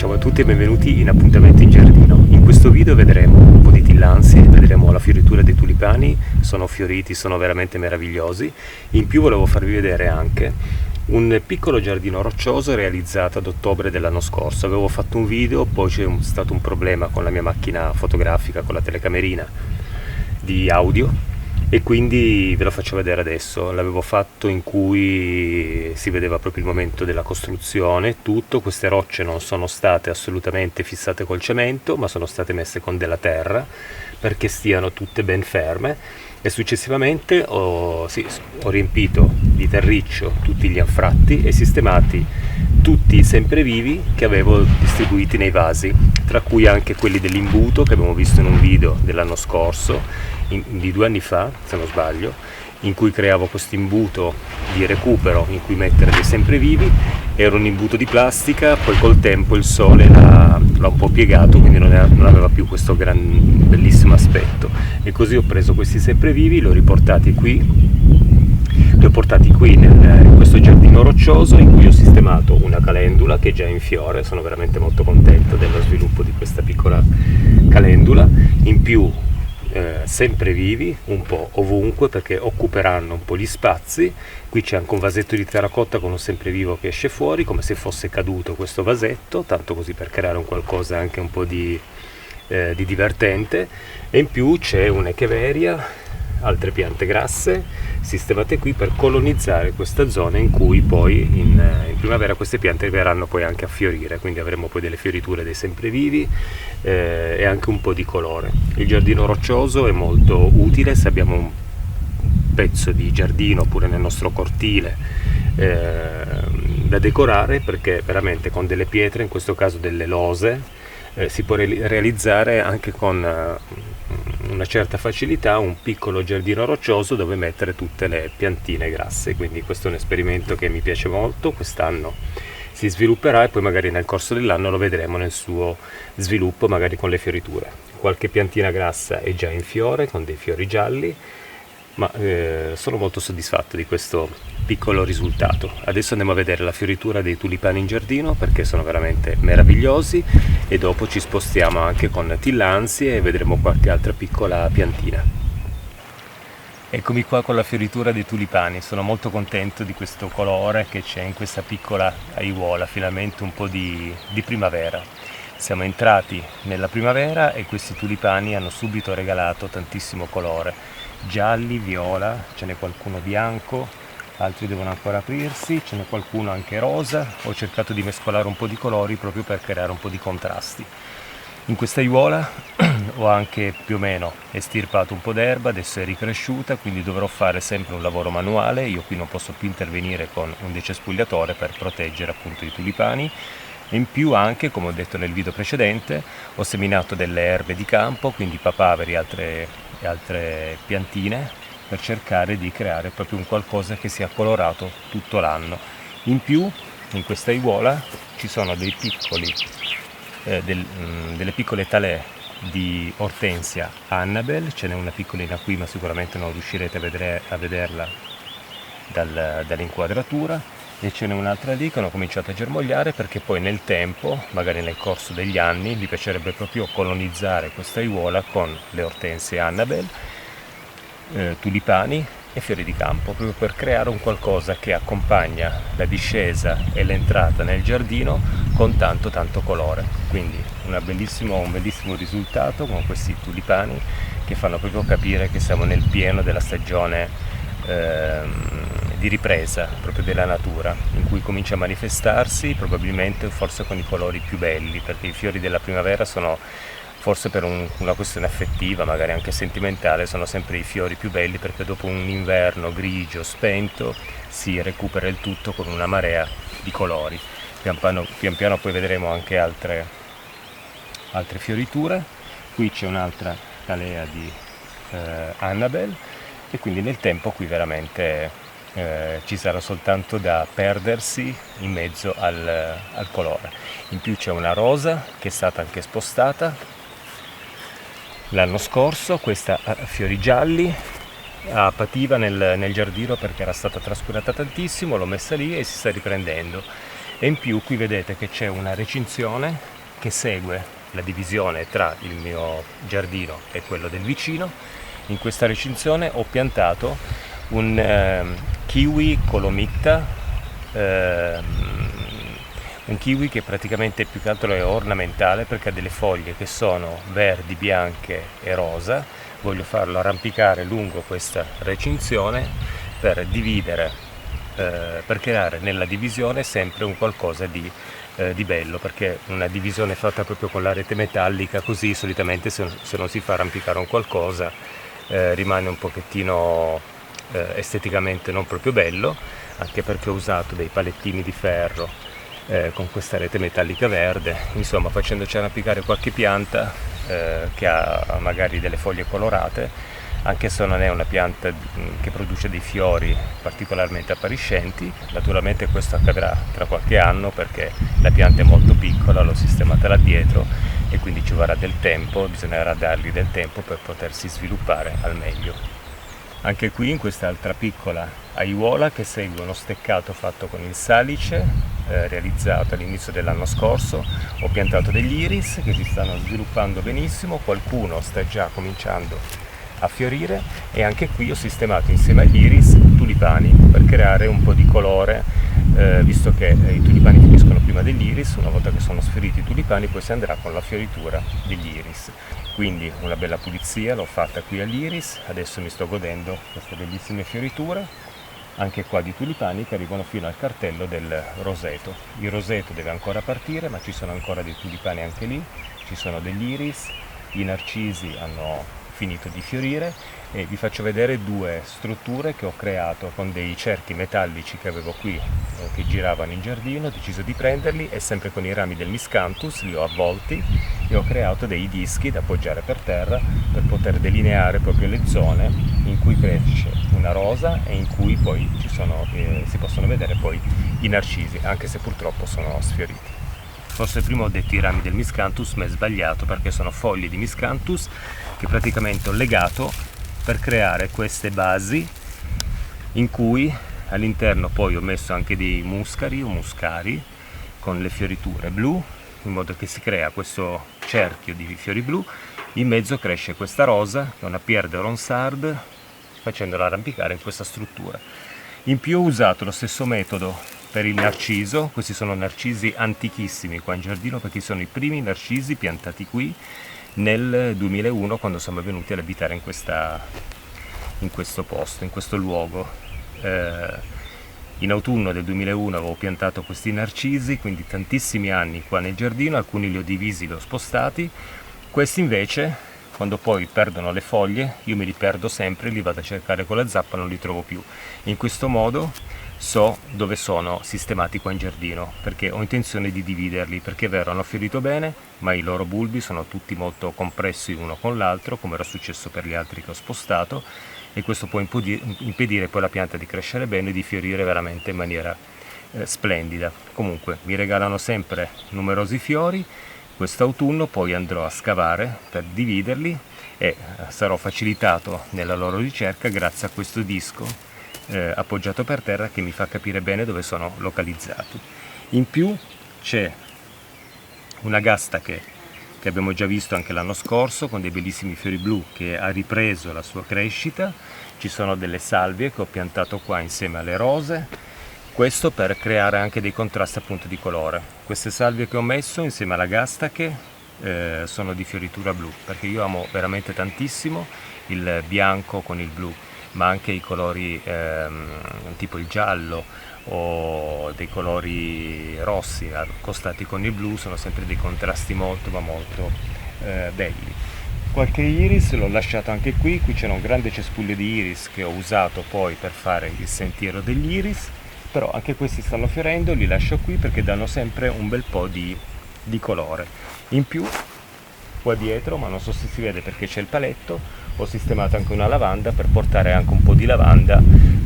Ciao a tutti e benvenuti in Appuntamento in Giardino. In questo video vedremo un po' di tillandsie, vedremo la fioritura dei tulipani, sono fioriti, sono veramente meravigliosi. In più volevo farvi vedere anche un piccolo giardino roccioso realizzato ad ottobre dell'anno scorso. Avevo fatto un video, poi c'è stato un problema con la mia macchina fotografica, con la telecamerina di audio, e quindi ve lo faccio vedere adesso. L'avevo fatto in cui si vedeva proprio il momento della costruzione, tutto. Queste rocce non sono state assolutamente fissate col cemento, ma sono state messe con della terra perché stiano tutte ben ferme, e successivamente ho riempito di terriccio tutti gli anfratti e sistemati tutti i semprevivi che avevo distribuiti nei vasi, tra cui anche quelli dell'imbuto che abbiamo visto in un video dell'anno scorso, di 2 anni fa se non sbaglio, in cui creavo questo imbuto di recupero in cui mettere dei semprevivi. Era un imbuto di plastica, poi col tempo il sole l'ha un po' piegato, quindi non aveva più questo bellissimo aspetto, e così ho preso questi semprevivi, li ho portati qui in questo giardino roccioso, in cui ho sistemato una calendula che è già in fiore. Sono veramente molto contento dello sviluppo di questa piccola calendula. In più semprevivi un po' ovunque, perché occuperanno un po' gli spazi. Qui c'è anche un vasetto di terracotta con un semprevivo che esce fuori come se fosse caduto questo vasetto, tanto così per creare un qualcosa anche un po' di divertente. E in più c'è un'echeveria, altre piante grasse sistemate qui per colonizzare questa zona, in cui poi in primavera queste piante verranno poi anche a fiorire, quindi avremo poi delle fioriture dei semprevivi e anche un po' di colore. Il giardino roccioso è molto utile se abbiamo un pezzo di giardino oppure nel nostro cortile da decorare, perché veramente con delle pietre, in questo caso delle lose, si può realizzare anche con una certa facilità un piccolo giardino roccioso dove mettere tutte le piantine grasse. Quindi questo è un esperimento che mi piace molto. Quest'anno si svilupperà e poi magari nel corso dell'anno lo vedremo nel suo sviluppo, magari con le fioriture. Qualche piantina grassa è già in fiore con dei fiori gialli, ma sono molto soddisfatto di questo piccolo risultato. Adesso andiamo a vedere la fioritura dei tulipani in giardino, perché sono veramente meravigliosi, e dopo ci spostiamo anche con tillandsie e vedremo qualche altra piccola piantina. Eccomi qua con la fioritura dei tulipani. Sono molto contento di questo colore che c'è in questa piccola aiuola, finalmente un po' di primavera. Siamo entrati nella primavera e questi tulipani hanno subito regalato tantissimo colore. Gialli, viola, ce n'è qualcuno bianco, altri devono ancora aprirsi, ce n'è qualcuno anche rosa. Ho cercato di mescolare un po' di colori proprio per creare un po' di contrasti. In questa aiuola ho anche più o meno estirpato un po' d'erba, adesso è ricresciuta, quindi dovrò fare sempre un lavoro manuale. Io qui non posso più intervenire con un decespugliatore per proteggere appunto i tulipani. In più anche, come ho detto nel video precedente, ho seminato delle erbe di campo, quindi papaveri e altre piantine, per cercare di creare proprio un qualcosa che sia colorato tutto l'anno. In più in questa aiuola ci sono delle piccole talè di Hortensia Annabelle. Ce n'è una piccolina qui, ma sicuramente non riuscirete a vederla dall'inquadratura. E ce n'è un'altra lì che hanno cominciato a germogliare, perché poi nel tempo, magari nel corso degli anni, mi piacerebbe proprio colonizzare questa aiuola con le Hortensie Annabelle, tulipani e fiori di campo, proprio per creare un qualcosa che accompagna la discesa e l'entrata nel giardino con tanto colore. Quindi un bellissimo risultato con questi tulipani che fanno proprio capire che siamo nel pieno della stagione di ripresa proprio della natura, in cui comincia a manifestarsi probabilmente forse con i colori più belli, perché i fiori della primavera sono, forse per una questione affettiva, magari anche sentimentale, sono sempre i fiori più belli, perché dopo un inverno grigio spento si recupera il tutto con una marea di colori. Pian piano poi vedremo anche altre fioriture. Qui c'è un'altra calea di Annabelle, e quindi nel tempo qui veramente ci sarà soltanto da perdersi in mezzo al colore. In più c'è una rosa che è stata anche spostata l'anno scorso, questa ha fiori gialli, pativa nel giardino perché era stata trascurata tantissimo, l'ho messa lì e si sta riprendendo. E in più qui vedete che c'è una recinzione che segue la divisione tra il mio giardino e quello del vicino. In questa recinzione ho piantato un kiwi colomitta, un kiwi che praticamente più che altro è ornamentale perché ha delle foglie che sono verdi, bianche e rosa. Voglio farlo arrampicare lungo questa recinzione per dividere, per creare nella divisione sempre un qualcosa di bello, perché una divisione fatta proprio con la rete metallica, così solitamente se non si fa arrampicare un qualcosa rimane un pochettino esteticamente non proprio bello, anche perché ho usato dei palettini di ferro con questa rete metallica verde. Insomma, facendoci arrampicare qualche pianta che ha magari delle foglie colorate, anche se non è una pianta che produce dei fiori particolarmente appariscenti. Naturalmente questo accadrà tra qualche anno perché la pianta è molto piccola, l'ho sistemata là dietro e quindi ci vorrà del tempo, bisognerà dargli del tempo per potersi sviluppare al meglio. Anche qui in quest'altra piccola aiuola che segue uno steccato fatto con il salice, realizzato all'inizio dell'anno scorso, ho piantato degli iris che si stanno sviluppando benissimo, qualcuno sta già cominciando a fiorire e anche qui ho sistemato insieme agli iris tulipani per creare un po' di colore, visto che i tulipani finiscono prima degli iris. Una volta che sono sfioriti i tulipani poi si andrà con la fioritura degli iris. Quindi una bella pulizia l'ho fatta qui all'iris, adesso mi sto godendo queste bellissime fioriture anche qua di tulipani che arrivano fino al cartello del roseto. Il roseto deve ancora partire, ma ci sono ancora dei tulipani anche lì, ci sono degli iris, i narcisi hanno finito di fiorire e vi faccio vedere due strutture che ho creato con dei cerchi metallici che avevo qui che giravano in giardino. Ho deciso di prenderli e sempre con i rami del miscanthus li ho avvolti e ho creato dei dischi da appoggiare per terra per poter delineare proprio le zone in cui cresce una rosa e in cui poi si possono vedere poi i narcisi, anche se purtroppo sono sfioriti. Forse prima ho detto i rami del miscanthus, ma è sbagliato perché sono foglie di miscanthus che praticamente ho legato per creare queste basi in cui all'interno poi ho messo anche dei muscari o muscari con le fioriture blu, in modo che si crea questo cerchio di fiori blu. In mezzo cresce questa rosa, che è una Pierre de Ronsard, facendola arrampicare in questa struttura. In più ho usato lo stesso metodo per il narciso. Questi sono narcisi antichissimi qua in giardino perché sono i primi narcisi piantati qui nel 2001 quando siamo venuti ad abitare in questo posto, in questo luogo. In autunno del 2001 avevo piantato questi narcisi, quindi tantissimi anni qua nel giardino, alcuni li ho divisi, li ho spostati. Questi invece, quando poi perdono le foglie, io me li perdo sempre, li vado a cercare con la zappa, non li trovo più. In questo modo so dove sono sistemati qua in giardino, perché ho intenzione di dividerli, perché è vero, hanno fiorito bene, ma i loro bulbi sono tutti molto compressi uno con l'altro, come era successo per gli altri che ho spostato, e questo può impedire poi alla pianta di crescere bene e di fiorire veramente in maniera splendida. Comunque mi regalano sempre numerosi fiori. Quest'autunno poi andrò a scavare per dividerli e sarò facilitato nella loro ricerca grazie a questo disco appoggiato per terra che mi fa capire bene dove sono localizzati. In più c'è una gasta che abbiamo già visto anche l'anno scorso con dei bellissimi fiori blu che ha ripreso la sua crescita. Ci sono delle salvie che ho piantato qua insieme alle rose, questo per creare anche dei contrasti appunto di colore. Queste salvie che ho messo insieme alla gastache sono di fioritura blu, perché io amo veramente tantissimo il bianco con il blu, ma anche i colori tipo il giallo o dei colori rossi accostati con il blu sono sempre dei contrasti molto ma molto belli. Qualche iris l'ho lasciato anche qui c'era un grande cespuglio di iris che ho usato poi per fare il sentiero degli iris, però anche questi stanno fiorendo, li lascio qui perché danno sempre un bel po' di colore. In più qua dietro, ma non so se si vede perché c'è il paletto, ho sistemato anche una lavanda per portare anche un po' di lavanda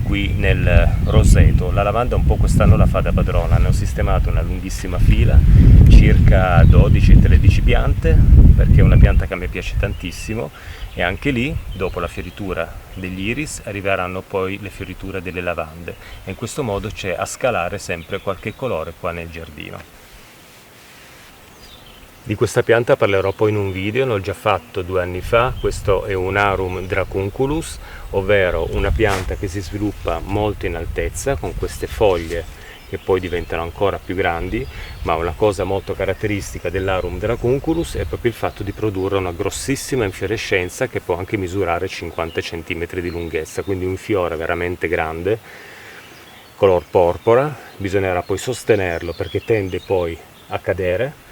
qui nel roseto. La lavanda un po' quest'anno la fa da padrona, ne ho sistemato una lunghissima fila, circa 12-13 piante, perché è una pianta che a me piace tantissimo, e anche lì, dopo la fioritura degli iris, arriveranno poi le fioriture delle lavande, e in questo modo c'è a scalare sempre qualche colore qua nel giardino. Di questa pianta parlerò poi in un video, l'ho già fatto 2 anni fa. Questo è un Arum dracunculus, ovvero una pianta che si sviluppa molto in altezza con queste foglie che poi diventano ancora più grandi, ma una cosa molto caratteristica dell'Arum dracunculus è proprio il fatto di produrre una grossissima infiorescenza che può anche misurare 50 cm di lunghezza, quindi un fiore veramente grande, color porpora. Bisognerà poi sostenerlo perché tende poi a cadere,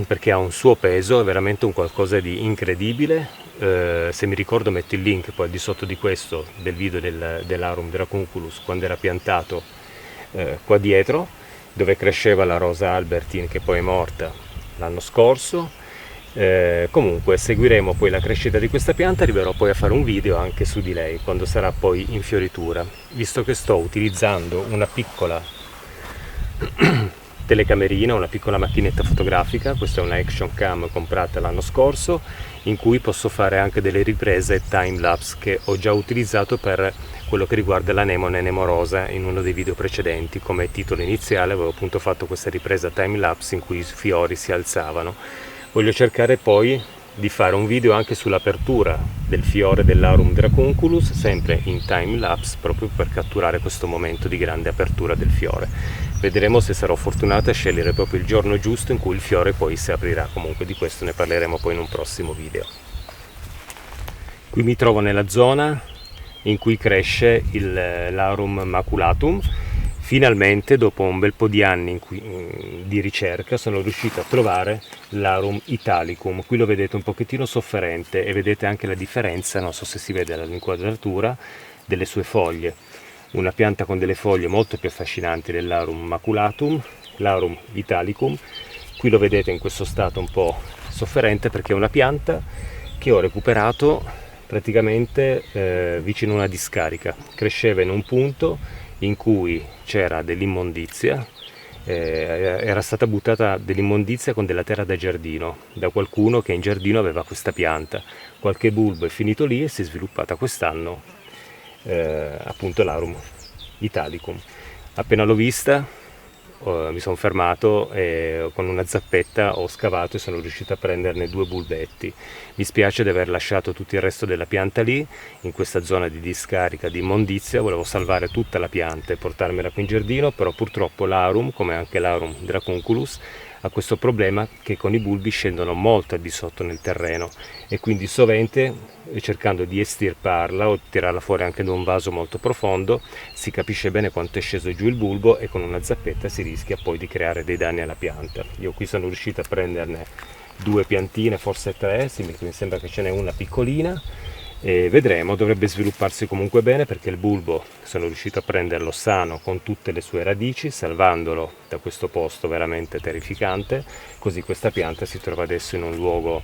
perché ha un suo peso, è veramente un qualcosa di incredibile. Se mi ricordo metto il link poi al di sotto di questo del video dell'Arum dracunculus quando era piantato qua dietro, dove cresceva la Rosa Albertine che poi è morta l'anno scorso. Comunque seguiremo poi la crescita di questa pianta, arriverò poi a fare un video anche su di lei quando sarà poi in fioritura. Visto che sto utilizzando una piccola telecamerina, una piccola macchinetta fotografica, questa è una Action Cam comprata l'anno scorso, in cui posso fare anche delle riprese time lapse che ho già utilizzato per quello che riguarda l'anemone nemorosa in uno dei video precedenti. Come titolo iniziale avevo appunto fatto questa ripresa time lapse in cui i fiori si alzavano. Voglio cercare poi di fare un video anche sull'apertura del fiore dell'Arum dracunculus, sempre in time lapse, proprio per catturare questo momento di grande apertura del fiore. Vedremo se sarò fortunato a scegliere proprio il giorno giusto in cui il fiore poi si aprirà. Comunque di questo ne parleremo poi in un prossimo video. Qui mi trovo nella zona in cui cresce l'Arum maculatum. Finalmente, dopo un bel po' di anni di ricerca, sono riuscito a trovare l'Arum italicum. Qui lo vedete un pochettino sofferente e vedete anche la differenza, non so se si vede dall'inquadratura, delle sue foglie. Una pianta con delle foglie molto più affascinanti dell'Arum maculatum, l'Arum italicum. Qui lo vedete in questo stato un po' sofferente perché è una pianta che ho recuperato praticamente vicino a una discarica. Cresceva in un punto in cui c'era dell'immondizia, era stata buttata dell'immondizia con della terra da giardino, da qualcuno che in giardino aveva questa pianta. Qualche bulbo è finito lì e si è sviluppata quest'anno appunto l'Arum italicum. Appena l'ho vista mi sono fermato e con una zappetta ho scavato e sono riuscito a prenderne 2 bulbetti. Mi spiace di aver lasciato tutto il resto della pianta lì, in questa zona di discarica di immondizia. Volevo salvare tutta la pianta e portarmela qui in giardino, però purtroppo l'Arum, come anche l'Arum dracunculus, ha questo problema che con i bulbi scendono molto al di sotto nel terreno e quindi sovente, cercando di estirparla o tirarla fuori anche da un vaso molto profondo, si capisce bene quanto è sceso giù il bulbo e con una zappetta si rischia poi di creare dei danni alla pianta. Io qui sono riuscito a prenderne 2 piantine, forse 3, mi sembra che ce n'è una piccolina, e vedremo. Dovrebbe svilupparsi comunque bene perché il bulbo sono riuscito a prenderlo sano con tutte le sue radici, salvandolo da questo posto veramente terrificante, così questa pianta si trova adesso in un luogo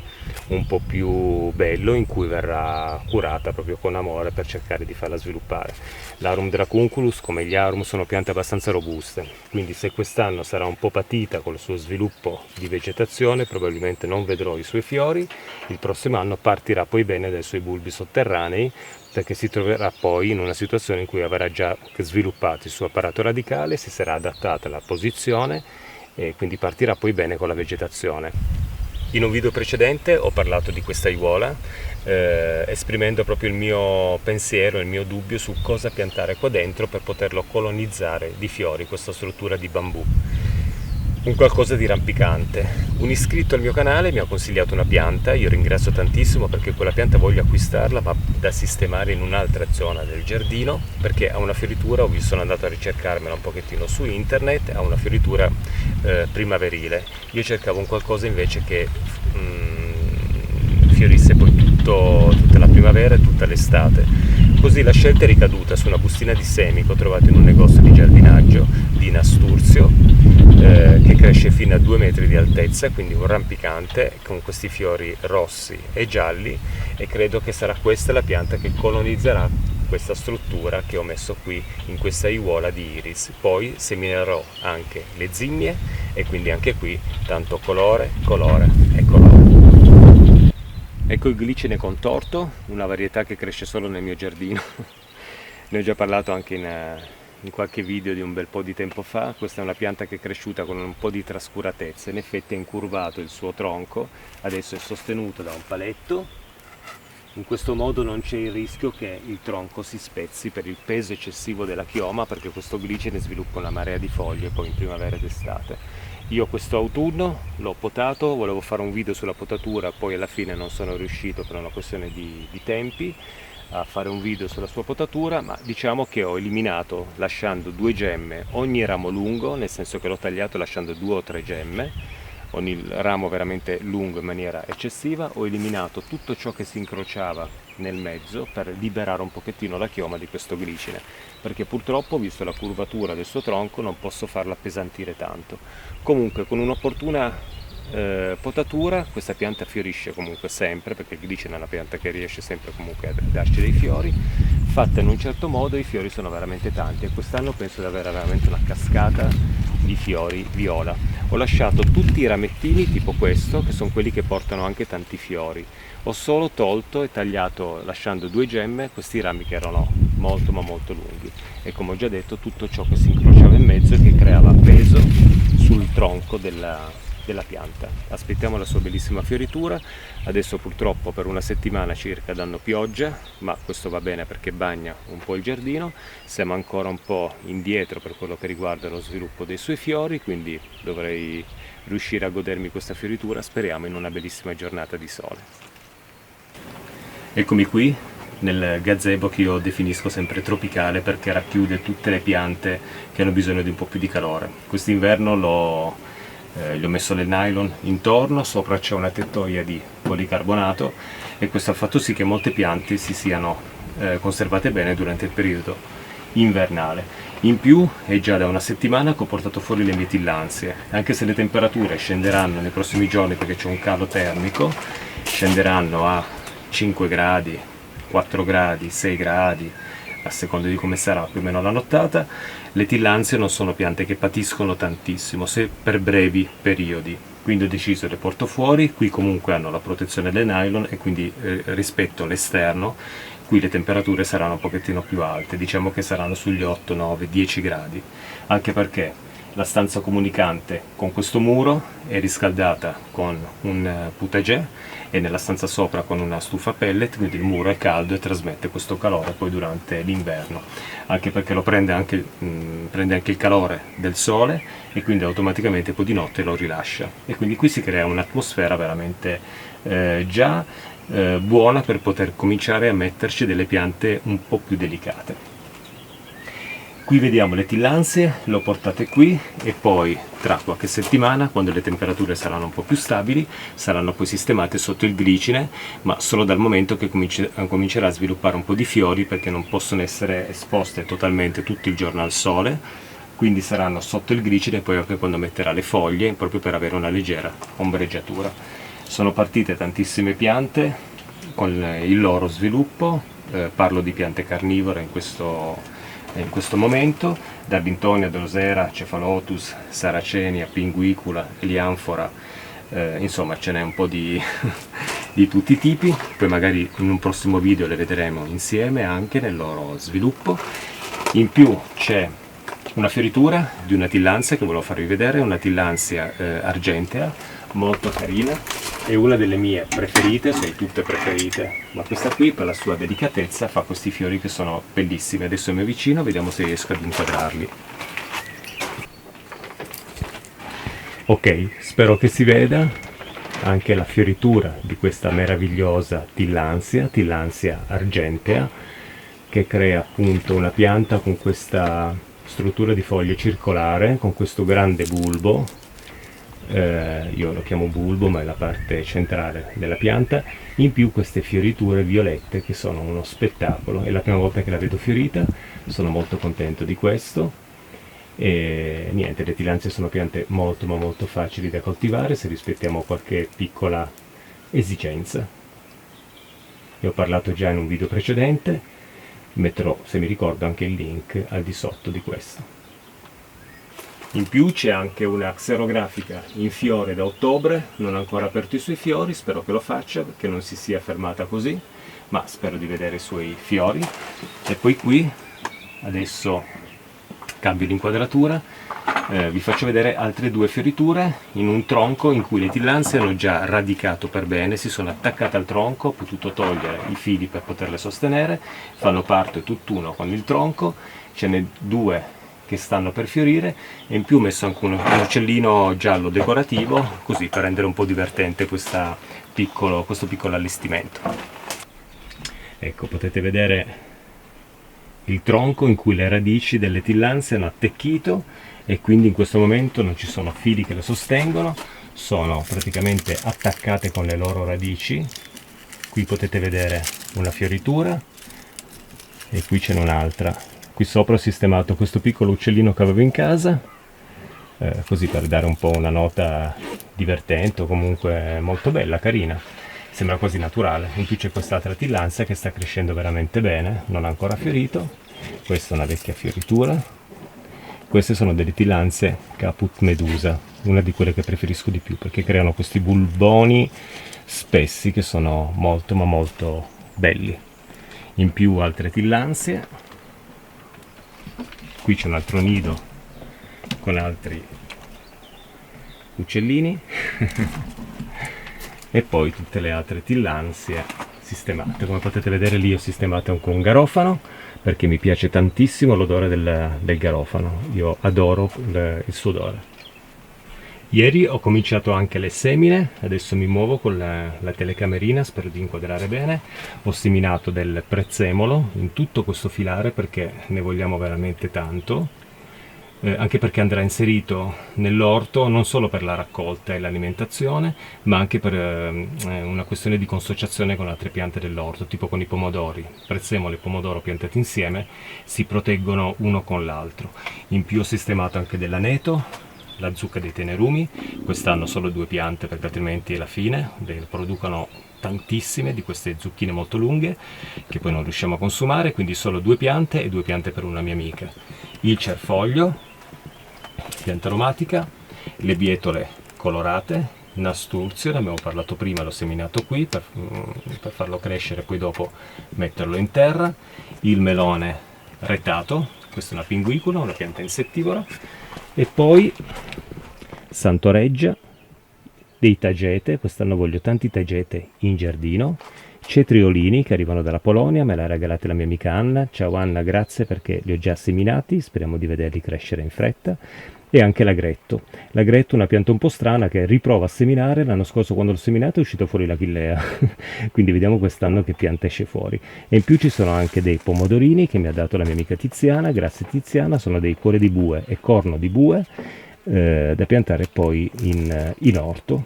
un po' più bello in cui verrà curata proprio con amore per cercare di farla sviluppare. L'Arum dracunculus, come gli Arum, sono piante abbastanza robuste, quindi se quest'anno sarà un po' patita col suo sviluppo di vegetazione, probabilmente non vedrò i suoi fiori. Il prossimo anno partirà poi bene dai suoi bulbi sotterranei, perché si troverà poi in una situazione in cui avrà già sviluppato il suo apparato radicale, si sarà adattata alla posizione e quindi partirà poi bene con la vegetazione. In un video precedente ho parlato di questa aiuola, esprimendo proprio il mio pensiero, il mio dubbio su cosa piantare qua dentro per poterlo colonizzare di fiori, questa struttura di bambù. Un qualcosa di rampicante. Un iscritto al mio canale mi ha consigliato una pianta, io ringrazio tantissimo perché quella pianta voglio acquistarla, ma da sistemare in un'altra zona del giardino, perché ha una fioritura, sono andato a ricercarmela un pochettino su internet, ha una fioritura primaverile. Io cercavo un qualcosa invece che fiorisse poi tutta la primavera e tutta l'estate. Così la scelta è ricaduta su una bustina di semi che ho trovato in un negozio di giardinaggio di Nasturzio, che cresce fino a 2 metri di altezza, quindi un rampicante con questi fiori rossi e gialli, e credo che sarà questa la pianta che colonizzerà questa struttura che ho messo qui in questa aiuola di iris. Poi seminerò anche le zinnie e quindi anche qui tanto colore, colore e colore. Ecco il glicine contorto, una varietà che cresce solo nel mio giardino. Ne ho già parlato anche in qualche video di un bel po' di tempo fa, questa è una pianta che è cresciuta con un po' di trascuratezza, in effetti è incurvato il suo tronco, adesso è sostenuto da un paletto. In questo modo non c'è il rischio che il tronco si spezzi per il peso eccessivo della chioma, perché questo glicine sviluppa una marea di foglie poi in primavera ed estate. Io questo autunno l'ho potato, volevo fare un video sulla potatura, poi alla fine non sono riuscito per una questione di tempi a fare un video sulla sua potatura, ma diciamo che ho eliminato, lasciando 2 gemme ogni ramo lungo, nel senso che l'ho tagliato lasciando 2 o 3 gemme, ogni ramo veramente lungo in maniera eccessiva. Ho eliminato tutto ciò che si incrociava nel mezzo per liberare un pochettino la chioma di questo glicine, perché purtroppo, visto la curvatura del suo tronco, non posso farla appesantire tanto. Comunque con un'opportuna potatura questa pianta fiorisce comunque sempre, perché il glicine è una pianta che riesce sempre comunque a darci dei fiori. Fatta in un certo modo i fiori sono veramente tanti, e quest'anno penso di avere veramente una cascata di fiori viola. Ho lasciato tutti i ramettini tipo questo, che sono quelli che portano anche tanti fiori. Ho solo tolto e tagliato, lasciando 2 gemme, questi rami che erano molto ma molto lunghi, e come ho già detto tutto ciò che si incrociava in mezzo e che creava peso sul tronco della pianta. Aspettiamo la sua bellissima fioritura. Adesso purtroppo per una settimana circa danno pioggia, ma questo va bene perché bagna un po' il giardino. Siamo ancora un po' indietro per quello che riguarda lo sviluppo dei suoi fiori, quindi dovrei riuscire a godermi questa fioritura, speriamo, in una bellissima giornata di sole. Eccomi qui nel gazebo che io definisco sempre tropicale, perché racchiude tutte le piante che hanno bisogno di un po' più di calore. Quest'inverno gli ho messo le nylon intorno, sopra c'è una tettoia di policarbonato, e questo ha fatto sì che molte piante si siano conservate bene durante il periodo invernale. In più è già da una settimana che ho portato fuori le mie tillandsie, anche se le temperature scenderanno nei prossimi giorni perché c'è un calo termico, scenderanno a 5 gradi, 4 gradi, 6 gradi, a seconda di come sarà più o meno la nottata. Le tillandsie non sono piante che patiscono tantissimo, se per brevi periodi, quindi ho deciso le porto fuori. Qui comunque hanno la protezione delle nylon, e quindi rispetto all'esterno qui le temperature saranno un pochettino più alte, diciamo che saranno sugli 8, 9, 10 gradi, anche perché la stanza comunicante con questo muro è riscaldata con un potager, e nella stanza sopra con una stufa pellet, quindi il muro è caldo e trasmette questo calore poi durante l'inverno, anche perché lo prende anche il calore del sole, e quindi automaticamente poi di notte lo rilascia, e quindi qui si crea un'atmosfera veramente buona per poter cominciare a metterci delle piante un po' più delicate. Qui vediamo le tillandsie, le ho portate qui, e poi tra qualche settimana, quando le temperature saranno un po' più stabili, saranno poi sistemate sotto il glicine, ma solo dal momento che comincerà a sviluppare un po' di fiori, perché non possono essere esposte totalmente tutto il giorno al sole, quindi saranno sotto il glicine poi anche quando metterà le foglie, proprio per avere una leggera ombreggiatura. Sono partite tantissime piante con il loro sviluppo, parlo di piante carnivore in questo momento, da Bintonia, Drosera, Cephalotus, Saracenia, Pinguicula, Elianfora, insomma ce n'è un po' di tutti i tipi. Poi magari in un prossimo video le vedremo insieme anche nel loro sviluppo. In più c'è una fioritura di una tillandsia che volevo farvi vedere, una tillandsia argentea, molto carina, è una delle mie preferite, sono tutte preferite, ma questa qui per la sua delicatezza fa questi fiori che sono bellissimi. Adesso mi avvicino, vediamo se riesco ad inquadrarli. Ok, spero che si veda anche la fioritura di questa meravigliosa tillandsia argentea, che crea appunto una pianta con questa struttura di foglie circolare, con questo grande bulbo. Io lo chiamo bulbo, ma è la parte centrale della pianta. In più queste fioriture violette che sono uno spettacolo, è la prima volta che la vedo fiorita, sono molto contento di questo. E niente, le tillandsie sono piante molto ma molto facili da coltivare se rispettiamo qualche piccola esigenza. Ne ho parlato già in un video precedente, metterò, se mi ricordo, anche il link al di sotto di questo. In più c'è anche una xerografica in fiore da ottobre, non ha ancora aperto i suoi fiori, spero che lo faccia, che non si sia fermata così, ma spero di vedere i suoi fiori. E poi qui adesso cambio l'inquadratura, vi faccio vedere altre due fioriture in un tronco in cui le tillandsie hanno già radicato per bene, si sono attaccate al tronco, ho potuto togliere i fili per poterle sostenere, fanno parte tutt'uno con il tronco, ce n'è due che stanno per fiorire e in più ho messo anche un uccellino giallo decorativo, così per rendere un po' divertente questo piccolo allestimento. Ecco, potete vedere il tronco in cui le radici delle tillandsie hanno attecchito e quindi in questo momento non ci sono fili che le sostengono, sono praticamente attaccate con le loro radici. Qui potete vedere una fioritura e qui ce n'è un'altra. Qui sopra ho sistemato questo piccolo uccellino che avevo in casa, così per dare un po' una nota divertente o comunque molto bella, carina, sembra quasi naturale. In più c'è quest'altra tillandsia che sta crescendo veramente bene, non ha ancora fiorito, questa è una vecchia fioritura, queste sono delle tillandsie Caput Medusa, una di quelle che preferisco di più perché creano questi bulboni spessi che sono molto ma molto belli. In più altre tillandsie. Qui c'è un altro nido con altri uccellini e poi tutte le altre tillandsie sistemate. Come potete vedere lì ho sistemato anche un garofano perché mi piace tantissimo l'odore del garofano, io adoro il suo odore. Ieri ho cominciato anche le semine, adesso mi muovo con la telecamerina, spero di inquadrare bene. Ho seminato del prezzemolo in tutto questo filare perché ne vogliamo veramente tanto, anche perché andrà inserito nell'orto non solo per la raccolta e l'alimentazione, ma anche per una questione di consociazione con altre piante dell'orto, tipo con i pomodori. Prezzemolo e pomodoro piantati insieme si proteggono uno con l'altro. In più ho sistemato anche dell'aneto, la zucca dei tenerumi, quest'anno solo 2 piante perché altrimenti alla fine producono tantissime di queste zucchine molto lunghe che poi non riusciamo a consumare, quindi solo 2 piante e 2 piante per una mia amica. Il cerfoglio, pianta aromatica, le bietole colorate, nasturzio, ne abbiamo parlato prima, l'ho seminato qui per farlo crescere e poi dopo metterlo in terra, il melone retato, questa è una pinguicula, una pianta insettivora, e poi Santoreggia, dei tagete, quest'anno voglio tanti tagete in giardino, cetriolini che arrivano dalla Polonia, me l'ha regalata la mia amica Anna, ciao Anna, grazie perché li ho già seminati, speriamo di vederli crescere in fretta, e anche l'agretto. L'agretto è una pianta un po' strana che riprova a seminare, l'anno scorso quando l'ho seminato è uscita fuori l'achillea, quindi vediamo quest'anno che pianta esce fuori. E in più ci sono anche dei pomodorini che mi ha dato la mia amica Tiziana, grazie Tiziana, sono dei cuori di bue e corno di bue, da piantare poi in orto.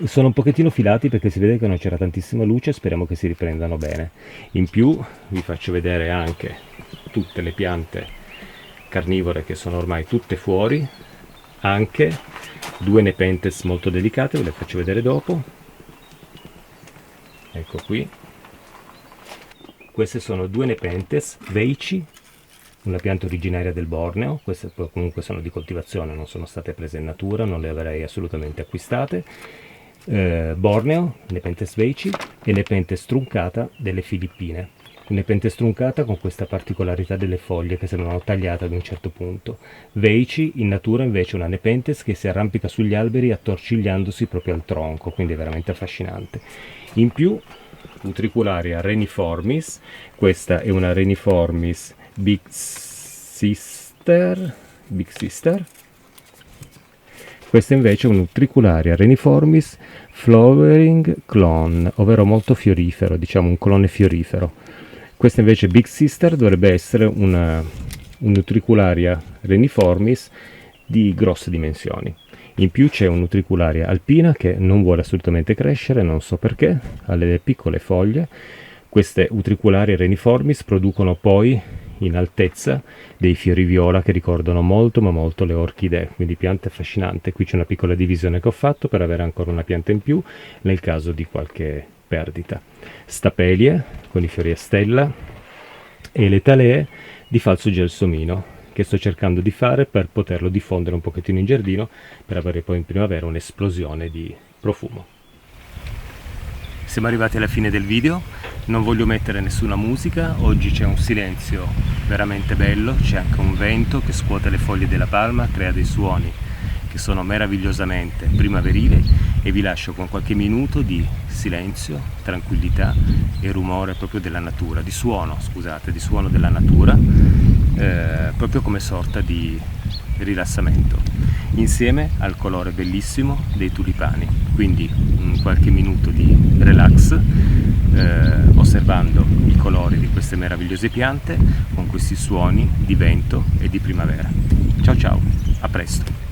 Sono un pochettino filati perché si vede che non c'era tantissima luce, speriamo che si riprendano bene. In più vi faccio vedere anche tutte le piante carnivore che sono ormai tutte fuori, anche 2 nepenthes molto delicate, ve le faccio vedere dopo. Ecco qui, queste sono 2 nepenthes veici, una pianta originaria del Borneo, queste comunque sono di coltivazione, non sono state prese in natura, non le avrei assolutamente acquistate. Borneo, nepenthes veici, e nepenthes truncata delle Filippine. Nepenthes truncata con questa particolarità delle foglie che sembrano tagliate ad un certo punto. Veici in natura invece una nepenthes che si arrampica sugli alberi attorcigliandosi proprio al tronco, quindi è veramente affascinante. In più utricularia reniformis, questa è una reniformis Big Sister, questa invece è un'utricularia reniformis flowering clone, ovvero molto fiorifero, diciamo un clone fiorifero. Questa invece Big Sister dovrebbe essere un'utricularia reniformis di grosse dimensioni. In più c'è un'utricularia alpina che non vuole assolutamente crescere, non so perché, ha delle piccole foglie. Queste utricularie reniformis producono poi in altezza dei fiori viola che ricordano molto ma molto le orchidee, quindi pianta affascinante. Qui c'è una piccola divisione che ho fatto per avere ancora una pianta in più nel caso di qualche perdita. Stapelie con i fiori a stella e le talee di falso gelsomino che sto cercando di fare per poterlo diffondere un pochettino in giardino per avere poi in primavera un'esplosione di profumo. Siamo arrivati alla fine del video, Non voglio mettere nessuna musica, oggi c'è un silenzio veramente bello, c'è anche un vento che scuote le foglie della palma, crea dei suoni che sono meravigliosamente primaverili e vi lascio con qualche minuto di silenzio, tranquillità e rumore proprio della natura, di suono della natura, proprio come sorta di rilassamento, insieme al colore bellissimo dei tulipani. Quindi qualche minuto di relax, osservando i colori di queste meravigliose piante con questi suoni di vento e di primavera. Ciao ciao, a presto!